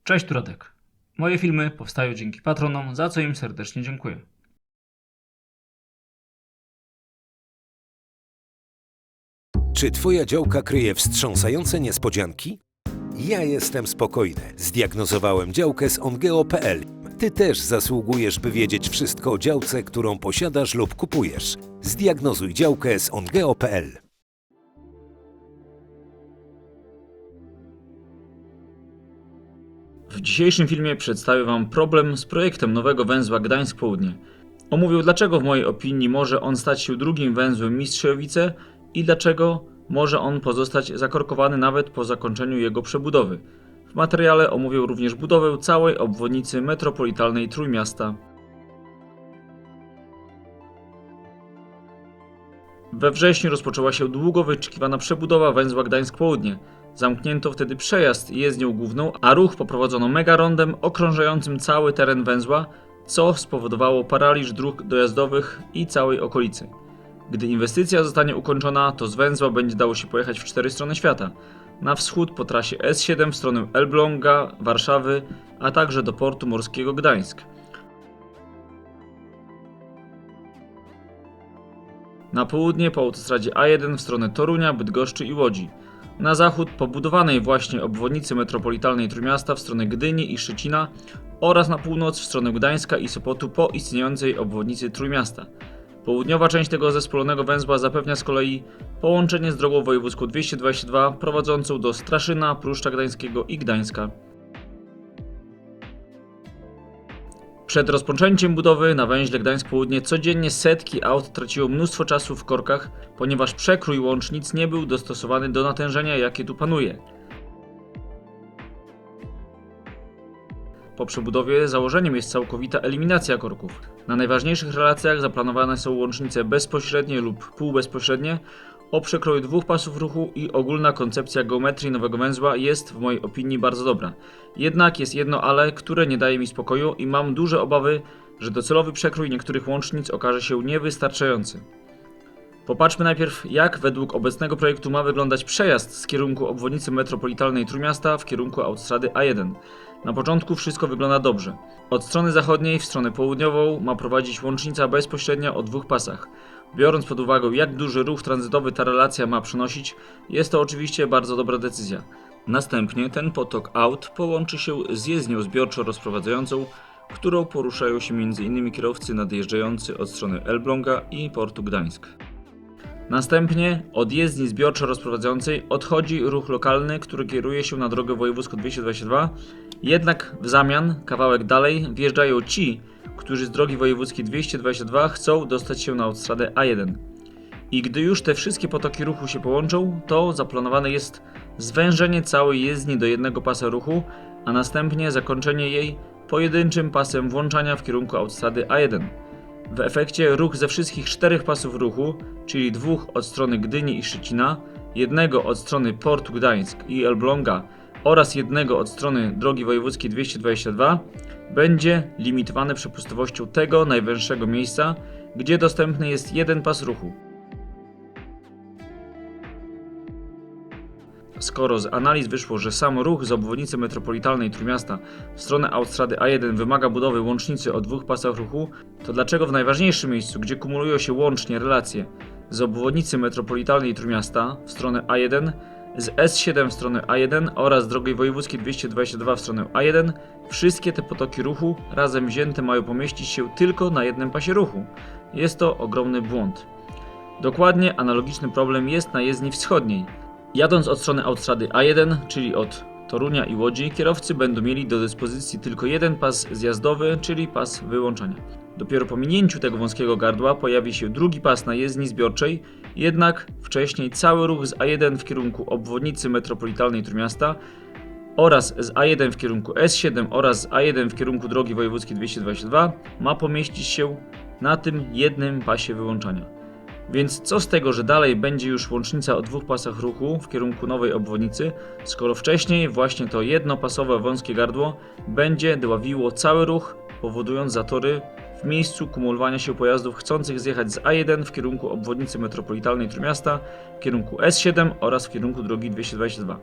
Cześć, tu Radek. Moje filmy powstają dzięki patronom, za co im serdecznie dziękuję. Czy twoja działka kryje wstrząsające niespodzianki? Ja jestem spokojny. Zdiagnozowałem działkę z ongeo.pl. Ty też zasługujesz, by wiedzieć wszystko o działce, którą posiadasz lub kupujesz. Zdiagnozuj działkę z ongeo.pl. W dzisiejszym filmie przedstawię Wam problem z projektem nowego węzła Gdańsk Południe. Omówię, dlaczego w mojej opinii może on stać się drugim węzłem Mistrzejowice i dlaczego może on pozostać zakorkowany nawet po zakończeniu jego przebudowy. W materiale omówię również budowę całej obwodnicy metropolitalnej Trójmiasta. We wrześniu rozpoczęła się długo wyczekiwana przebudowa węzła Gdańsk Południe. Zamknięto wtedy przejazd i jezdnią główną, a ruch poprowadzono megarondem okrążającym cały teren węzła, co spowodowało paraliż dróg dojazdowych i całej okolicy. Gdy inwestycja zostanie ukończona, to z węzła będzie dało się pojechać w 4 strony świata. Na wschód po trasie S7 w stronę Elbląga, Warszawy, a także do portu morskiego Gdańsk. Na południe po autostradzie A1 w stronę Torunia, Bydgoszczy i Łodzi. Na zachód po budowanej właśnie obwodnicy metropolitalnej Trójmiasta w stronę Gdyni i Szczecina oraz na północ w stronę Gdańska i Sopotu po istniejącej obwodnicy Trójmiasta. Południowa część tego zespolonego węzła zapewnia z kolei połączenie z drogą wojewódzką 222 prowadzącą do Straszyna, Pruszcza Gdańskiego i Gdańska. Przed rozpoczęciem budowy na węźle Gdańsk Południe codziennie setki aut traciło mnóstwo czasu w korkach, ponieważ przekrój łącznic nie był dostosowany do natężenia, jakie tu panuje. Po przebudowie założeniem jest całkowita eliminacja korków. Na najważniejszych relacjach zaplanowane są łącznice bezpośrednie lub półbezpośrednie o przekroju 2 pasów ruchu i ogólna koncepcja geometrii nowego węzła jest w mojej opinii bardzo dobra. Jednak jest jedno ale, które nie daje mi spokoju i mam duże obawy, że docelowy przekrój niektórych łącznic okaże się niewystarczający. Popatrzmy najpierw, jak według obecnego projektu ma wyglądać przejazd z kierunku obwodnicy metropolitalnej Trójmiasta w kierunku autostrady A1. Na początku wszystko wygląda dobrze. Od strony zachodniej w stronę południową ma prowadzić łącznica bezpośrednia o 2 pasach. Biorąc pod uwagę, jak duży ruch tranzytowy ta relacja ma przynosić, jest to oczywiście bardzo dobra decyzja. Następnie ten potok aut połączy się z jezdnią zbiorczo rozprowadzającą, którą poruszają się m.in. kierowcy nadjeżdżający od strony Elbląga i portu Gdańsk. Następnie od jezdni zbiorczo rozprowadzającej odchodzi ruch lokalny, który kieruje się na drogę wojewódzką 222, jednak w zamian kawałek dalej wjeżdżają ci, którzy z drogi wojewódzkiej 222 chcą dostać się na autostradę A1. I gdy już te wszystkie potoki ruchu się połączą, to zaplanowane jest zwężenie całej jezdni do jednego pasa ruchu, a następnie zakończenie jej pojedynczym pasem włączania w kierunku autostrady A1. W efekcie ruch ze wszystkich 4 pasów ruchu, czyli 2 od strony Gdyni i Szczecina, jednego od strony portu Gdańsk i Elbląga oraz jednego od strony drogi wojewódzkiej 222, będzie limitowany przepustowością tego najwęższego miejsca, gdzie dostępny jest jeden pas ruchu. Skoro z analiz wyszło, że sam ruch z obwodnicy metropolitalnej Trójmiasta w stronę autostrady A1 wymaga budowy łącznicy o 2 pasach ruchu, to dlaczego w najważniejszym miejscu, gdzie kumulują się łącznie relacje z obwodnicy metropolitalnej Trójmiasta w stronę A1, z S7 w stronę A1 oraz z drogi wojewódzkiej 222 w stronę A1, wszystkie te potoki ruchu razem wzięte mają pomieścić się tylko na jednym pasie ruchu? Jest to ogromny błąd. Dokładnie analogiczny problem jest na jezdni wschodniej. Jadąc od strony autostrady A1, czyli od Torunia i Łodzi, kierowcy będą mieli do dyspozycji tylko jeden pas zjazdowy, czyli pas wyłączania. Dopiero po minięciu tego wąskiego gardła pojawi się drugi pas na jezdni zbiorczej, jednak wcześniej cały ruch z A1 w kierunku obwodnicy metropolitalnej Trójmiasta oraz z A1 w kierunku S7 oraz z A1 w kierunku drogi wojewódzkiej 222 ma pomieścić się na tym jednym pasie wyłączania. Więc co z tego, że dalej będzie już łącznica o 2 pasach ruchu w kierunku nowej obwodnicy, skoro wcześniej właśnie to jednopasowe wąskie gardło będzie dławiło cały ruch, powodując zatory w miejscu kumulowania się pojazdów chcących zjechać z A1 w kierunku obwodnicy metropolitalnej Trójmiasta, w kierunku S7 oraz w kierunku drogi 222.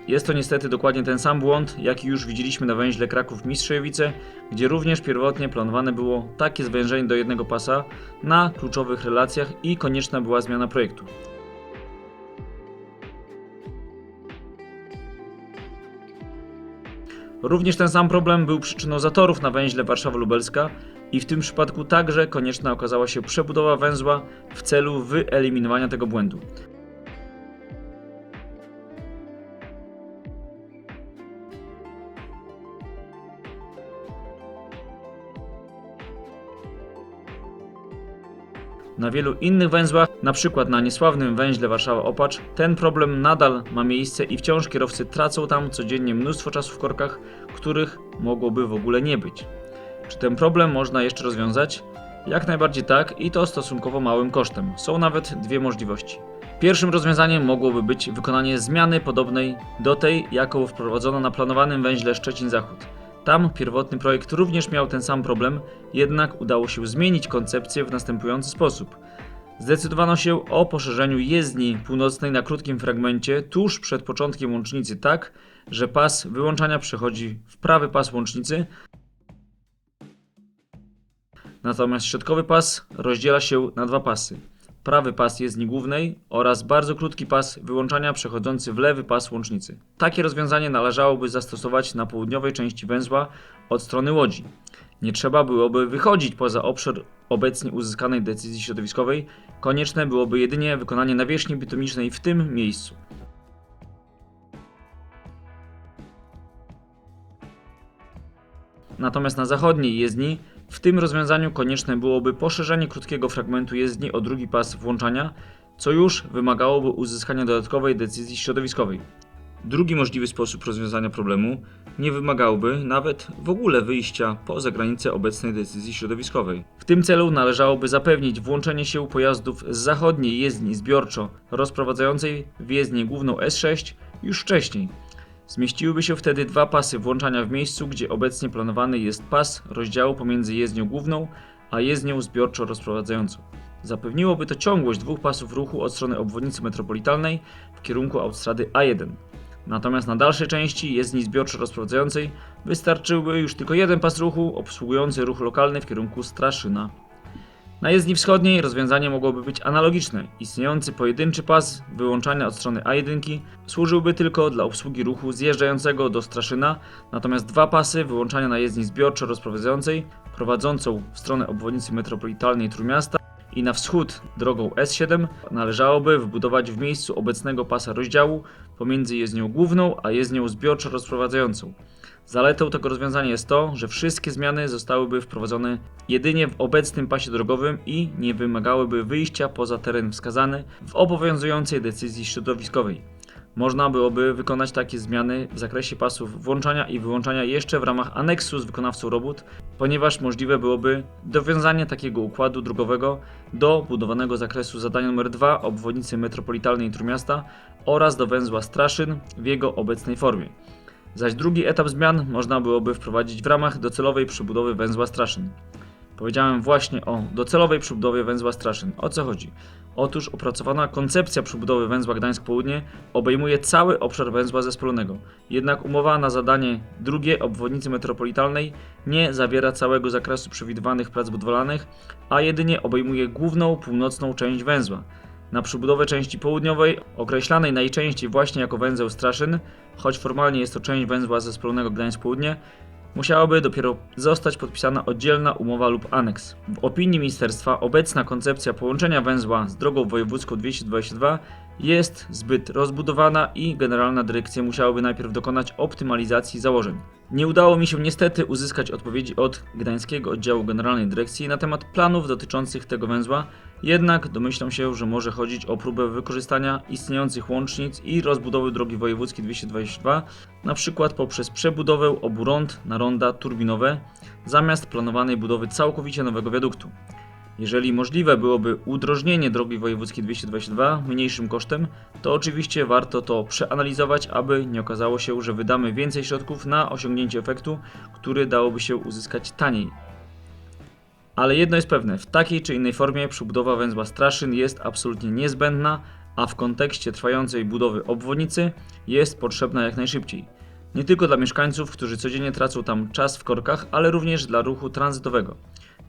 Jest to niestety dokładnie ten sam błąd, jaki już widzieliśmy na węźle Kraków-Mistrzejowice, gdzie również pierwotnie planowane było takie zwężenie do jednego pasa na kluczowych relacjach i konieczna była zmiana projektu. Również ten sam problem był przyczyną zatorów na węźle Warszawa-Lubelska i w tym przypadku także konieczna okazała się przebudowa węzła w celu wyeliminowania tego błędu. Na wielu innych węzłach, np. na niesławnym węźle Warszawa-Opacz, ten problem nadal ma miejsce i wciąż kierowcy tracą tam codziennie mnóstwo czasu w korkach, których mogłoby w ogóle nie być. Czy ten problem można jeszcze rozwiązać? Jak najbardziej tak i to stosunkowo małym kosztem. Są nawet dwie możliwości. Pierwszym rozwiązaniem mogłoby być wykonanie zmiany podobnej do tej, jaką wprowadzono na planowanym węźle Szczecin-Zachód. Tam pierwotny projekt również miał ten sam problem, jednak udało się zmienić koncepcję w następujący sposób. Zdecydowano się o poszerzeniu jezdni północnej na krótkim fragmencie tuż przed początkiem łącznicy tak, że pas wyłączania przechodzi w prawy pas łącznicy, natomiast środkowy pas rozdziela się na dwa pasy. Prawy pas jezdni głównej oraz bardzo krótki pas wyłączania przechodzący w lewy pas łącznicy. Takie rozwiązanie należałoby zastosować na południowej części węzła od strony Łodzi. Nie trzeba byłoby wychodzić poza obszar obecnie uzyskanej decyzji środowiskowej, konieczne byłoby jedynie wykonanie nawierzchni bitumicznej w tym miejscu. Natomiast na zachodniej jezdni w tym rozwiązaniu konieczne byłoby poszerzenie krótkiego fragmentu jezdni o drugi pas włączania, co już wymagałoby uzyskania dodatkowej decyzji środowiskowej. Drugi możliwy sposób rozwiązania problemu nie wymagałby nawet w ogóle wyjścia poza granice obecnej decyzji środowiskowej. W tym celu należałoby zapewnić włączenie się pojazdów z zachodniej jezdni zbiorczo rozprowadzającej w jezdnię główną S6 już wcześniej. Zmieściłyby się wtedy dwa pasy włączania w miejscu, gdzie obecnie planowany jest pas rozdziału pomiędzy jezdnią główną a jezdnią zbiorczo rozprowadzającą. Zapewniłoby to ciągłość dwóch pasów ruchu od strony obwodnicy metropolitalnej w kierunku autostrady A1. Natomiast na dalszej części jezdni zbiorczo rozprowadzającej wystarczyłby już tylko jeden pas ruchu obsługujący ruch lokalny w kierunku Straszyna. Na jezdni wschodniej rozwiązanie mogłoby być analogiczne. Istniejący pojedynczy pas wyłączania od strony A1 służyłby tylko dla obsługi ruchu zjeżdżającego do Straszyna, natomiast dwa pasy wyłączania na jezdni zbiorczo rozprowadzającej prowadzącą w stronę obwodnicy metropolitalnej Trójmiasta i na wschód drogą S7 należałoby wbudować w miejscu obecnego pasa rozdziału pomiędzy jezdnią główną a jezdnią zbiorczo rozprowadzającą. Zaletą tego rozwiązania jest to, że wszystkie zmiany zostałyby wprowadzone jedynie w obecnym pasie drogowym i nie wymagałyby wyjścia poza teren wskazany w obowiązującej decyzji środowiskowej. Można byłoby wykonać takie zmiany w zakresie pasów włączania i wyłączania jeszcze w ramach aneksu z wykonawcą robót, ponieważ możliwe byłoby dowiązanie takiego układu drogowego do budowanego zakresu zadania nr 2 obwodnicy metropolitalnej Trójmiasta oraz do węzła Straszyn w jego obecnej formie. Zaś drugi etap zmian można byłoby wprowadzić w ramach docelowej przebudowy węzła Straszyn. Powiedziałem właśnie o docelowej przebudowie węzła Straszyn. O co chodzi? Otóż opracowana koncepcja przebudowy węzła Gdańsk Południe obejmuje cały obszar węzła zespolonego. Jednak umowa na zadanie drugie obwodnicy metropolitalnej nie zawiera całego zakresu przewidywanych prac budowlanych, a jedynie obejmuje główną północną część węzła. Na przebudowę części południowej, określanej najczęściej właśnie jako węzeł Straszyn, choć formalnie jest to część węzła zespolonego Gdańsk Południe, musiałaby dopiero zostać podpisana oddzielna umowa lub aneks. W opinii ministerstwa obecna koncepcja połączenia węzła z drogą wojewódzką 222 jest zbyt rozbudowana i Generalna Dyrekcja musiałaby najpierw dokonać optymalizacji założeń. Nie udało mi się niestety uzyskać odpowiedzi od Gdańskiego Oddziału Generalnej Dyrekcji na temat planów dotyczących tego węzła, jednak domyślam się, że może chodzić o próbę wykorzystania istniejących łącznic i rozbudowy drogi wojewódzkiej 222, np. poprzez przebudowę obu rond na ronda turbinowe, zamiast planowanej budowy całkowicie nowego wiaduktu. Jeżeli możliwe byłoby udrożnienie drogi wojewódzkiej 222 mniejszym kosztem, to oczywiście warto to przeanalizować, aby nie okazało się, że wydamy więcej środków na osiągnięcie efektu, który dałoby się uzyskać taniej. Ale jedno jest pewne, w takiej czy innej formie przebudowa węzła Straszyn jest absolutnie niezbędna, a w kontekście trwającej budowy obwodnicy jest potrzebna jak najszybciej. Nie tylko dla mieszkańców, którzy codziennie tracą tam czas w korkach, ale również dla ruchu tranzytowego.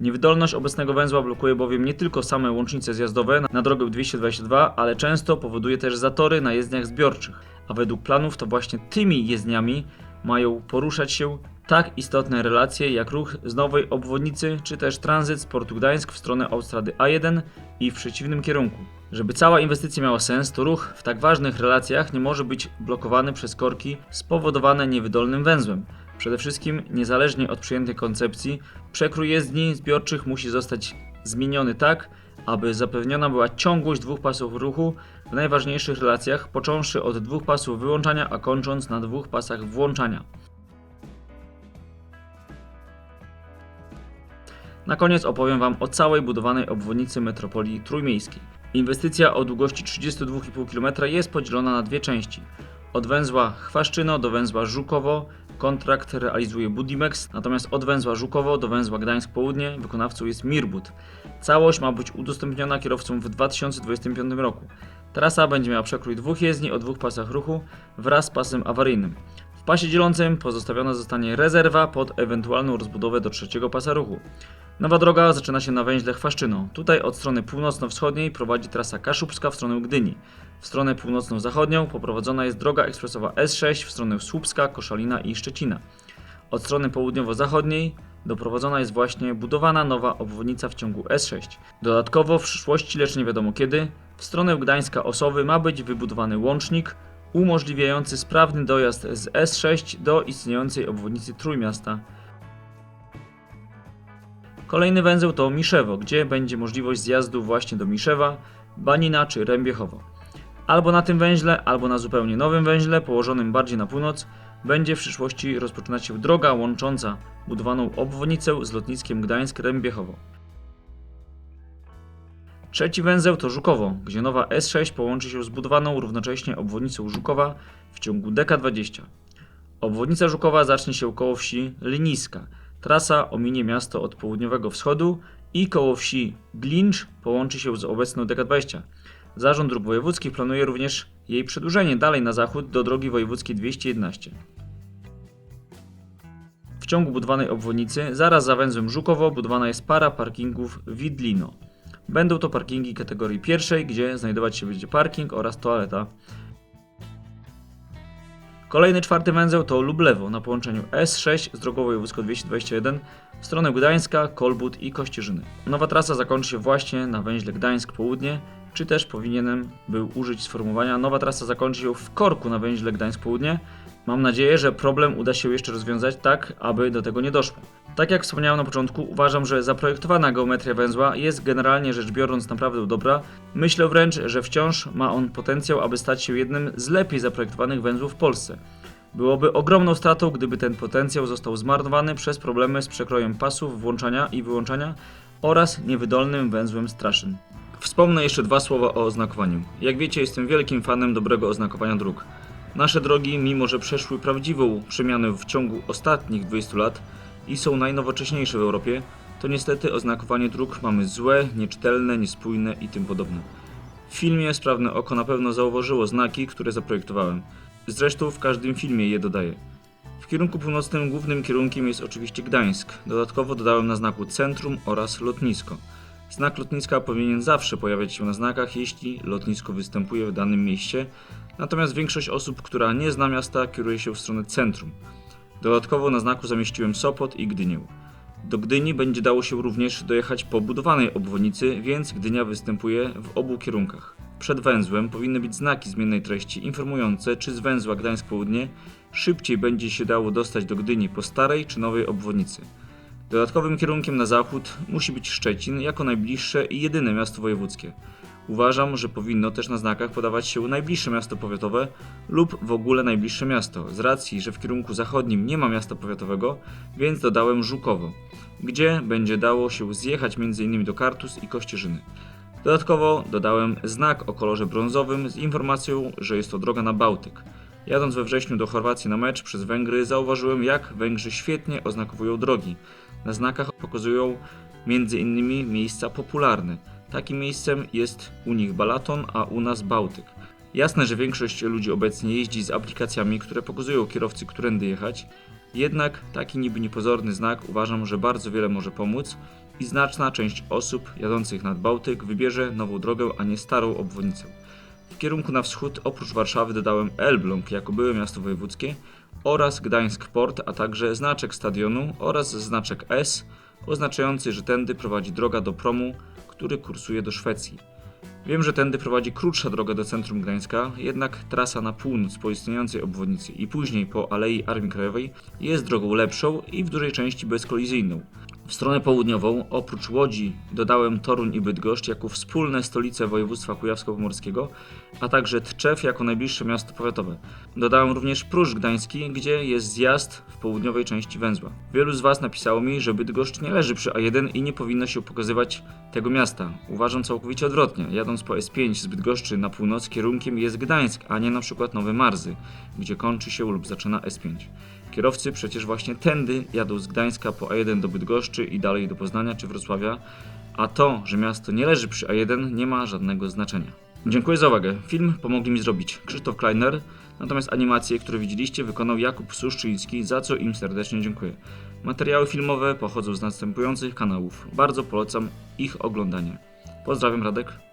Niewydolność obecnego węzła blokuje bowiem nie tylko same łącznice zjazdowe na drogę 222, ale często powoduje też zatory na jezdniach zbiorczych, a według planów to właśnie tymi jezdniami mają poruszać się tak istotne relacje jak ruch z nowej obwodnicy, czy też tranzyt z Portu Gdańsk w stronę autostrady A1 i w przeciwnym kierunku. Żeby cała inwestycja miała sens, to ruch w tak ważnych relacjach nie może być blokowany przez korki spowodowane niewydolnym węzłem. Przede wszystkim, niezależnie od przyjętej koncepcji, przekrój jezdni zbiorczych musi zostać zmieniony tak, aby zapewniona była ciągłość dwóch pasów ruchu w najważniejszych relacjach, począwszy od dwóch pasów wyłączania, a kończąc na dwóch pasach włączania. Na koniec opowiem Wam o całej budowanej obwodnicy metropolii trójmiejskiej. Inwestycja o długości 32,5 km jest podzielona na dwie części. Od węzła Chwaszczyno do węzła Żukowo kontrakt realizuje Budimex, natomiast od węzła Żukowo do węzła Gdańsk Południe wykonawcą jest Mirbud. Całość ma być udostępniona kierowcom w 2025 roku. Trasa będzie miała przekrój dwóch jezdni o dwóch pasach ruchu wraz z pasem awaryjnym. W pasie dzielącym pozostawiona zostanie rezerwa pod ewentualną rozbudowę do trzeciego pasa ruchu. Nowa droga zaczyna się na węźle Chwaszczyno. Tutaj od strony północno-wschodniej prowadzi trasa kaszubska w stronę Gdyni. W stronę północno-zachodnią poprowadzona jest droga ekspresowa S6 w stronę Słupska, Koszalina i Szczecina. Od strony południowo-zachodniej doprowadzona jest właśnie budowana nowa obwodnica w ciągu S6. Dodatkowo w przyszłości, lecz nie wiadomo kiedy, w stronę Gdańska Osowy ma być wybudowany łącznik umożliwiający sprawny dojazd z S6 do istniejącej obwodnicy Trójmiasta. Kolejny węzeł to Miszewo, gdzie będzie możliwość zjazdu właśnie do Miszewa, Banina czy Rębiechowo. Albo na tym węźle, albo na zupełnie nowym węźle, położonym bardziej na północ, będzie w przyszłości rozpoczynać się droga łącząca budowaną obwodnicę z lotniskiem Gdańsk-Rębiechowo. Trzeci węzeł to Żukowo, gdzie nowa S6 połączy się z budowaną równocześnie obwodnicą Żukowa w ciągu DK20. Obwodnica Żukowa zacznie się koło wsi Lyniska. Trasa ominie miasto od południowego wschodu i koło wsi Glincz połączy się z obecną DK20. Zarząd Dróg Wojewódzkich planuje również jej przedłużenie dalej na zachód do drogi wojewódzkiej 211. W ciągu budowanej obwodnicy zaraz za węzłem Żukowo budowana jest para parkingów Widlino. Będą to parkingi kategorii pierwszej, gdzie znajdować się będzie parking oraz toaleta. Kolejny czwarty węzeł to Lublewo na połączeniu S6 z drogą wojewódzką 221 w stronę Gdańska, Kolbut i Kościerzyny. Nowa trasa zakończy się właśnie na węźle Gdańsk Południe, czy też powinienem był użyć sformułowania nowa trasa zakończy się w korku na węźle Gdańsk Południe. Mam nadzieję, że problem uda się jeszcze rozwiązać tak, aby do tego nie doszło. Tak jak wspomniałem na początku, uważam, że zaprojektowana geometria węzła jest generalnie rzecz biorąc naprawdę dobra. Myślę wręcz, że wciąż ma on potencjał, aby stać się jednym z lepiej zaprojektowanych węzłów w Polsce. Byłoby ogromną stratą, gdyby ten potencjał został zmarnowany przez problemy z przekrojem pasów włączania i wyłączania oraz niewydolnym węzłem Straszyn. Wspomnę jeszcze dwa słowa o oznakowaniu. Jak wiecie, jestem wielkim fanem dobrego oznakowania dróg. Nasze drogi, mimo że przeszły prawdziwą przemianę w ciągu ostatnich 20 lat i są najnowocześniejsze w Europie, to niestety oznakowanie dróg mamy złe, nieczytelne, niespójne i tym podobne. W filmie Sprawne oko na pewno zauważyło znaki, które zaprojektowałem. Zresztą w każdym filmie je dodaję. W kierunku północnym głównym kierunkiem jest oczywiście Gdańsk. Dodatkowo dodałem na znaku centrum oraz lotnisko. Znak lotniska powinien zawsze pojawiać się na znakach, jeśli lotnisko występuje w danym mieście, natomiast większość osób, która nie zna miasta, kieruje się w stronę centrum. Dodatkowo na znaku zamieściłem Sopot i Gdynię. Do Gdyni będzie dało się również dojechać po budowanej obwodnicy, więc Gdynia występuje w obu kierunkach. Przed węzłem powinny być znaki zmiennej treści informujące, czy z węzła Gdańsk Południe szybciej będzie się dało dostać do Gdyni po starej czy nowej obwodnicy. Dodatkowym kierunkiem na zachód musi być Szczecin jako najbliższe i jedyne miasto wojewódzkie. Uważam, że powinno też na znakach podawać się najbliższe miasto powiatowe lub w ogóle najbliższe miasto, z racji, że w kierunku zachodnim nie ma miasta powiatowego, więc dodałem Żukowo, gdzie będzie dało się zjechać m.in. do Kartus i Kościerzyny. Dodatkowo dodałem znak o kolorze brązowym z informacją, że jest to droga na Bałtyk. Jadąc we wrześniu do Chorwacji na mecz przez Węgry, zauważyłem, jak Węgrzy świetnie oznakowują drogi. Na znakach pokazują m.in. miejsca popularne, Takim miejscem jest u nich Balaton, a u nas Bałtyk. Jasne, że większość ludzi obecnie jeździ z aplikacjami, które pokazują kierowcy, którędy jechać, jednak taki niby niepozorny znak uważam, że bardzo wiele może pomóc i znaczna część osób jadących nad Bałtyk wybierze nową drogę, a nie starą obwodnicę. W kierunku na wschód oprócz Warszawy dodałem Elbląg jako byłe miasto wojewódzkie oraz Gdańsk Port, a także znaczek stadionu oraz znaczek S oznaczający, że tędy prowadzi droga do promu, który kursuje do Szwecji. Wiem, że tędy prowadzi krótsza droga do centrum Gdańska, jednak trasa na północ po istniejącej obwodnicy i później po Alei Armii Krajowej jest drogą lepszą i w dużej części bezkolizyjną. W stronę południową, oprócz Łodzi, dodałem Toruń i Bydgoszcz jako wspólne stolice województwa kujawsko-pomorskiego, a także Tczew jako najbliższe miasto powiatowe. Dodałem również Pruszcz Gdański, gdzie jest zjazd w południowej części węzła. Wielu z Was napisało mi, że Bydgoszcz nie leży przy A1 i nie powinno się pokazywać tego miasta. Uważam całkowicie odwrotnie. Jadąc po S5 z Bydgoszczy na północ, kierunkiem jest Gdańsk, a nie na przykład Nowe Marzy, gdzie kończy się lub zaczyna S5. Kierowcy przecież właśnie tędy jadą z Gdańska po A1 do Bydgoszczy i dalej do Poznania czy Wrocławia, a to, że miasto nie leży przy A1 nie ma żadnego znaczenia. Dziękuję za uwagę. Film pomogli mi zrobić Krzysztof Kleiner, natomiast animacje, które widzieliście, wykonał Jakub Suszczyński, za co im serdecznie dziękuję. Materiały filmowe pochodzą z następujących kanałów. Bardzo polecam ich oglądanie. Pozdrawiam, Radek.